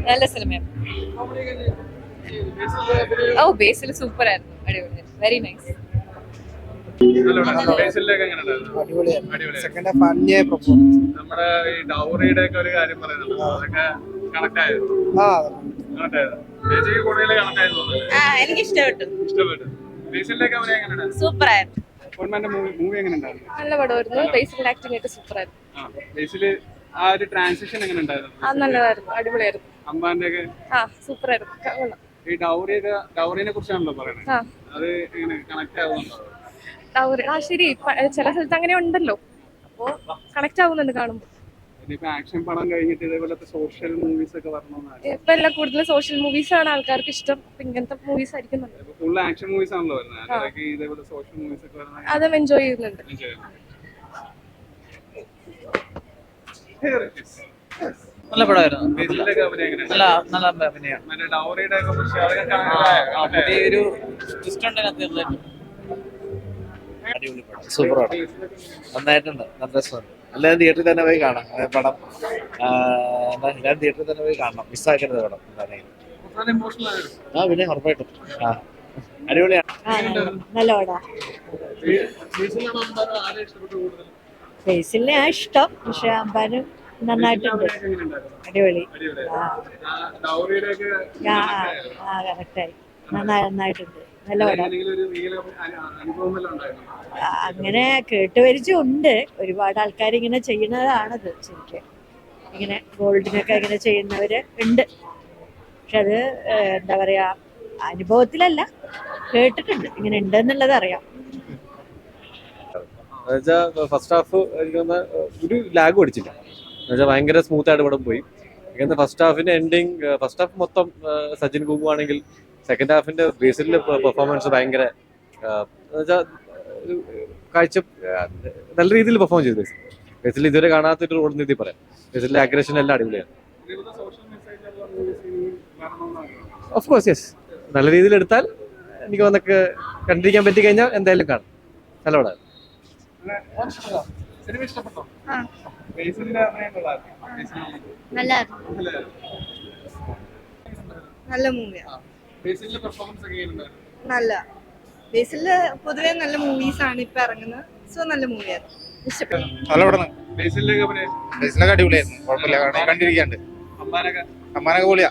നല്ല സിനിമയായിരുന്നു. ഓ ബേസിൽ സൂപ്പർ ആയിരുന്നു, അടിപൊളിയായിരുന്നു, വെരി നൈസ്. സെക്കൻഡ് ഹാഫ് അന്യായ പെർഫോമൻസ്. നമ്മുടെ ഈ ഡൗറിയുടെ ഒക്കെ ഒരു കാര്യം പറയുന്നുണ്ട്, അതൊക്കെ കണക്ട് ആയത്. ചേച്ചിക്ക് കൂടുതൽ കണക്ട് ആയത് എനിക്ക് ഇഷ്ടപ്പെട്ടു. ഇഷ്ടപ്പെട്ടു. ബേസിലേക്ക് അവരെ എങ്ങനെയുണ്ട്? സൂപ്പർ ആയിരുന്നു. മൂവി എങ്ങനെ ഉണ്ടായിരുന്നു? നല്ല പടമായിരുന്നു. ബേസിൽ ആക്ടിംഗ് ഒക്കെ സൂപ്പർ ആയിരുന്നു. ബേസില് ആ ഒരു ട്രാൻസിഷൻ എങ്ങനെ ഉണ്ടായിരുന്നു? നല്ലതായിരുന്നു, അടിപൊളിയായിരുന്നു. അമ്പാന്റെ ഒക്കെ സൂപ്പർ ആയിരുന്നു. ഈ ഡൗറിനെ കുറിച്ചാണല്ലോ പറയുന്നത്, അത് എങ്ങനെ കണക്ട് ആവുന്നുണ്ടോ? ശരി, ചില സ്ഥലത്ത് അങ്ങനെ ഉണ്ടല്ലോ, അപ്പോ കണക്ട് ആവുന്നുണ്ട് കാണുമ്പോൾ. ആക്ഷൻ പടം കഴിഞ്ഞിട്ട് ഇതേപോലത്തെ സോഷ്യൽ മൂവീസ് ഒക്കെ വരണമെന്നാണ്. ഇപ്പൊ എല്ലാം കൂടുതൽ സോഷ്യൽ മൂവീസ് ആണ് ആൾക്കാർക്ക് ഇഷ്ടം. ഇങ്ങനത്തെ മൂവീസ് ആയിരിക്കും ഫുൾ ആക്ഷൻ മൂവീസ് ആണല്ലോ വരുന്നത്, ഇതേപോലെ സോഷ്യൽ മൂവീസ് ഒക്കെ വരുന്നത് അതും എൻജോയ് ചെയ്യുന്നുണ്ട്. നല്ല പടമായിരുന്നു. നല്ല നല്ല അഭിനയം. പുതിയൊരു ട്വിസ്റ്റ് ഉണ്ട് അതിനകത്ത്. അടിപൊളി പടം, സൂപ്പർ പടം, നന്നായിട്ടുണ്ട്, നല്ല രസമുണ്ട്. എല്ലാവരും തിയേറ്ററിൽ തന്നെ പോയി കാണാം പടം. എല്ലാവരും തിയേറ്ററിൽ തന്നെ പോയി കാണണം, മിസ്സാക്കരുത് പടം. പിന്നെ ഉറപ്പായിട്ടും അടിപൊളിയാണ്. നല്ല പടാ. ബേസിലെ ഇഷ്ടം, പക്ഷെ അമ്പാനും നന്നായിട്ടുണ്ട്, അടിപൊളി. കറക്റ്റായി, നന്നായിട്ടുണ്ട്, നല്ല പടം. അങ്ങനെ കേട്ടുപരിചയമുണ്ട്, ഒരുപാട് ആൾക്കാർ ഇങ്ങനെ ചെയ്യുന്നതാണത്. ശരിക്കും ഇങ്ങനെ ഗോൾഡിനൊക്കെ ഇങ്ങനെ ചെയ്യുന്നവര് ഉണ്ട്, പക്ഷെ അത് എന്താ പറയാ, അനുഭവത്തിലല്ല, കേട്ടിട്ടുണ്ട് ഇങ്ങനെ ഉണ്ട് എന്നുള്ളത് അറിയാം. ഫസ്റ്റ് ഹാഫ് എനിക്കൊന്ന് ഒരു ലാഗ് പഠിച്ചില്ല, എന്നുവെച്ചാൽ ഭയങ്കര സ്മൂത്ത് ആയിട്ട് ഇവിടെ പോയി. എനിക്ക് ഫസ്റ്റ് ഹാഫിന്റെ എൻഡിങ്, ഫസ്റ്റ് ഹാഫ് മൊത്തം സച്ചിൻ കുമ്പു ആണെങ്കിൽ സെക്കൻഡ് ഹാഫിന്റെ ബേസിലെ പെർഫോമൻസ് ഭയങ്കര എന്നുവെച്ചാൽ കാഴ്ച നല്ല രീതിയിൽ പെർഫോം ചെയ്തു. ബേസിൽ ഇതുവരെ കാണാത്തൊരു റോഡ് നീതി പറയാം. ബേസിലെ അഗ്രഷൻ എല്ലാം അടിപൊളിയാണ്. ഓഫ് കോഴ്സ് യെസ്, നല്ല രീതിയിൽ എടുത്താൽ എനിക്ക് വന്നൊക്കെ കണ്ടിരിക്കാൻ പറ്റി കഴിഞ്ഞാൽ എന്തായാലും കാണും. നല്ല പടം. നല്ല മൂവിയാണ്. നല്ല ബേസില് പൊതുവെ നല്ല മൂവീസ് ആണ് ഇപ്പൊ ഇറങ്ങുന്നത്. സോ നല്ല മൂവിയാണ്, ഇഷ്ടപ്പെട്ടു. നല്ല പടം. ബേസിലൊക്കെ അടിപൊളിയായിരുന്നു, കുഴപ്പമില്ല, കണ്ടിരിക്കാണ്ട്. അമ്മാനൊക്കെ പൊളിയാ.